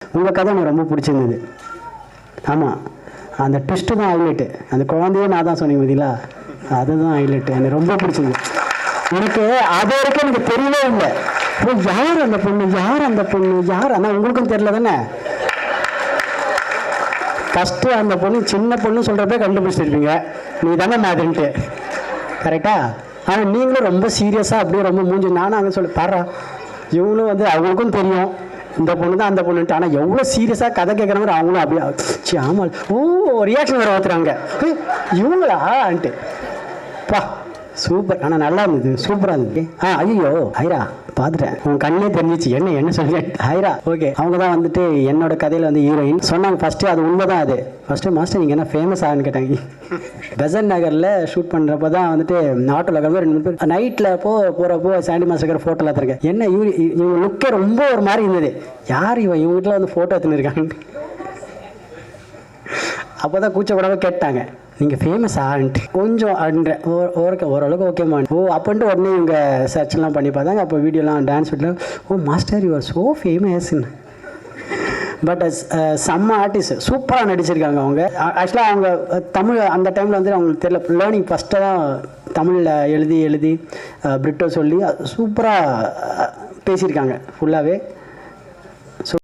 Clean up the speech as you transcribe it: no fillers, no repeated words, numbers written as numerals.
உங்கள் கதை எனக்கு ரொம்ப பிடிச்சிருந்தது. ஆமாம், அந்த ட்விஸ்ட்டு தான் ஹைலைட்டு. அந்த குழந்தையே நான் தான் சொன்னீங்க பார்த்தீங்களா, அதுதான் ஹைலைட்டு. எனக்கு ரொம்ப பிடிச்சிருந்தது. எனக்கு அது வரைக்கும் எனக்கு தெரியவே இல்லை. ஓ, யார் அந்த பொண்ணு, யார் அந்த பொண்ணு, யார்? ஆனால் உங்களுக்கும் தெரியல தானே. ஃபஸ்ட்டு அந்த பொண்ணு சின்ன பொண்ணு சொல்கிறப்ப கண்டுபிடிச்சிருப்பீங்க, நீ தானே மாதிரின்ட்டு. கரெக்டாக? ஆனால் நீங்களும் ரொம்ப சீரியஸாக அப்படியே ரொம்ப மூஞ்சி நானும் அங்கே சொல்லி பாடுறா, இவங்களும் வந்து அவங்களுக்கும் தெரியும் இந்த பொண்ணு தான் அந்த பொண்ணுன்ட்டு. ஆனால் எவ்வளோ சீரியஸாக கதை கேட்குற மாதிரி அவங்களும் அப்படியே ஆமாம் ஓ ரியாக்ஷன் வர ஊற்றுறாங்க, இவங்களான்ட்டு. பா சூப்பர். ஆனால் நல்லா இருந்தது, சூப்பராக இருந்தது. ஐயோ ஐரா பார்த்துட்டேன், உன் கண்ணே தெரிஞ்சிச்சு என்ன சொல்லி. ஐரா ஓகே, அவங்க தான் வந்துட்டு என்னோட கதையில் வந்து ஹீரோயின் சொன்னாங்க. ஃபஸ்ட்டு அது உண்மை தான். அது ஃபஸ்ட்டு மாஸ்டர் நீங்கள் என்ன ஃபேமஸ் ஆகுன்னு கேட்டாங்க. பெசன் நகரில் ஷூட் பண்ணுறப்ப தான் வந்துட்டு ஆட்டோவில் கிளம்பி 2 பேர் நைட்டில் போகிறப்போ சாண்டி மாஸ்டர் ஃபோட்டோவில் எடுத்துருக்கேன். என்ன இவங்க லுக்கே ரொம்ப ஒரு மாதிரி இருந்தது. யார் இவங்க வீட்டில் வந்து ஃபோட்டோ எடுத்துன்னு இருக்காங்க. அப்போ தான் கூச்சப்படாமல் கேட்டாங்க, நீங்கள் ஃபேமஸ் ஆன்ட்டு கொஞ்சம் அப்படின்ற ஓரளவுக்கு ஓகேமா. ஓ அப்படின்ட்டு உடனே இவங்க சர்ச்லாம் பண்ணி பார்த்தாங்க. அப்போ வீடியோலாம் டான்ஸ் வீட்டில், oh master you are so ஃபேமஸ்ன்னு. பட் செம்ம ஆர்டிஸ்ட், சூப்பராக நடிச்சிருக்காங்க அவங்க. ஆக்சுவலாக அவங்க தமிழ் அந்த டைமில் வந்து அவங்களுக்கு தெரியல, லேர்னிங் ஃபஸ்ட்டு தான் தமிழில் எழுதி பிரிட்டோ சொல்லி சூப்பராக பேசியிருக்காங்க ஃபுல்லாகவே.